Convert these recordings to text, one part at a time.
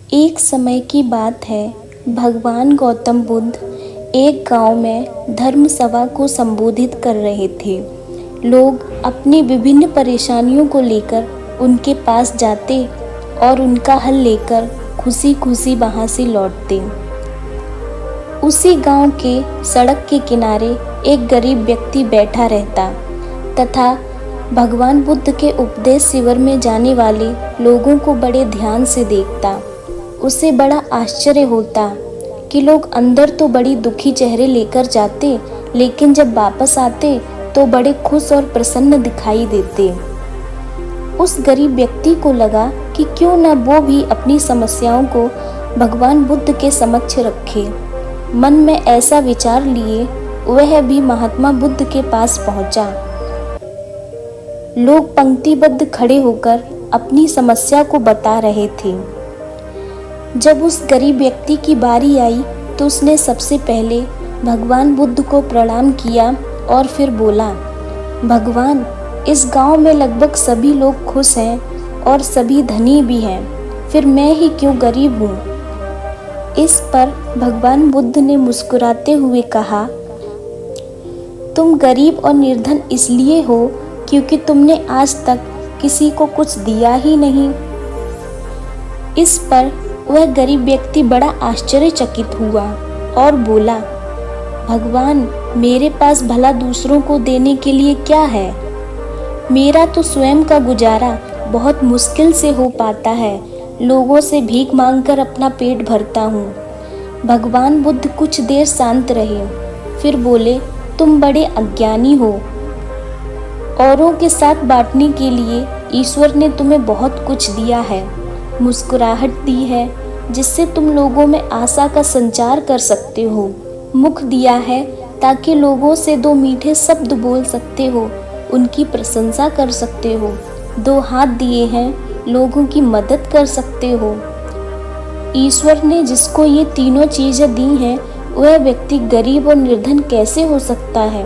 एक समय की बात है, भगवान गौतम बुद्ध एक गांव में धर्म सभा को संबोधित कर रहे थे। लोग अपनी विभिन्न परेशानियों को लेकर उनके पास जाते और उनका हल लेकर खुशी खुशी वहां से लौटते। उसी गांव के सड़क के किनारे एक गरीब व्यक्ति बैठा रहता तथा भगवान बुद्ध के उपदेश शिविर में जाने वाले लोगों को बड़े ध्यान से देखता। उसे बड़ा आश्चर्य होता कि लोग अंदर तो बड़ी दुखी चेहरे लेकर जाते, लेकिन जब वापस आते तो बड़े खुश और प्रसन्न दिखाई देते। उस गरीब व्यक्ति को लगा कि क्यों न वो भी अपनी समस्याओं को भगवान बुद्ध के समक्ष रखे। मन में ऐसा विचार लिए वह भी महात्मा बुद्ध के पास पहुंचा। लोग पंक्तिबद्ध खड़े होकर अपनी समस्या को बता रहे थे। जब उस गरीब व्यक्ति की बारी आई तो उसने सबसे पहले भगवान बुद्ध को प्रणाम किया और फिर बोला, भगवान, इस गांव में लगभग सभी लोग खुश हैं और सभी धनी भी हैं, फिर मैं ही क्यों गरीब हूँ। इस पर भगवान बुद्ध ने मुस्कुराते हुए कहा, तुम गरीब और निर्धन इसलिए हो क्योंकि तुमने आज तक किसी को कुछ दिया ही नहीं। इस पर वह गरीब व्यक्ति बड़ा आश्चर्यचकित हुआ और बोला, भगवान, मेरे पास भला दूसरों को देने के लिए क्या है। मेरा तो स्वयं का गुजारा बहुत मुश्किल से हो पाता है। लोगों से भीख मांगकर अपना पेट भरता हूँ। भगवान बुद्ध कुछ देर शांत रहे, फिर बोले, तुम बड़े अज्ञानी हो। औरों के साथ बांटने के लिए ईश्वर ने तुम्हें बहुत कुछ दिया है। मुस्कुराहट दी है जिससे तुम लोगों में आशा का संचार कर सकते हो। मुख दिया है ताकि लोगों से दो मीठे शब्द बोल सकते हो, उनकी प्रशंसा कर सकते हो। दो हाथ दिए हैं, लोगों की मदद कर सकते हो। ईश्वर ने जिसको ये तीनों चीजें दी हैं, वह व्यक्ति गरीब और निर्धन कैसे हो सकता है।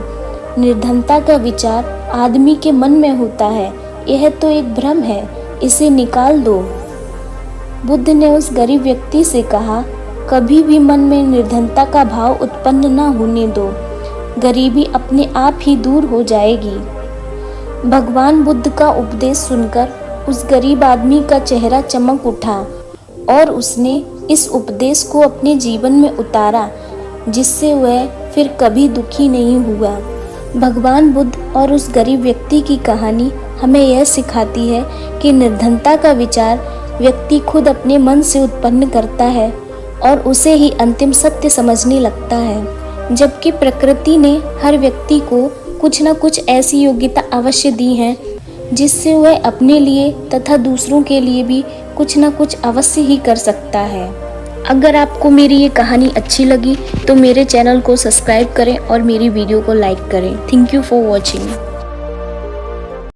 निर्धनता का विचार आदमी के मन में होता है, यह तो एक भ्रम है, इसे निकाल दो। बुद्ध ने उस गरीब व्यक्ति से कहा, कभी भी मन में निर्धनता का भाव उत्पन्न न होने दो, गरीबी अपने आप ही दूर हो जाएगी। भगवान बुद्ध का उपदेश सुनकर उस गरीब आदमी का चेहरा चमक उठा और उसने इस उपदेश को अपने जीवन में उतारा, जिससे वह फिर कभी दुखी नहीं हुआ। भगवान बुद्ध और उस गरीब व्यक्ति की कहानी हमें यह सिखाती है कि निर्धनता का विचार व्यक्ति खुद अपने मन से उत्पन्न करता है और उसे ही अंतिम सत्य समझने लगता है, जबकि प्रकृति ने हर व्यक्ति को कुछ न कुछ ऐसी योग्यता अवश्य दी है जिससे वह अपने लिए तथा दूसरों के लिए भी कुछ न कुछ अवश्य ही कर सकता है। अगर आपको मेरी ये कहानी अच्छी लगी तो मेरे चैनल को सब्सक्राइब करें और मेरी वीडियो को लाइक करें। Thank you for watching.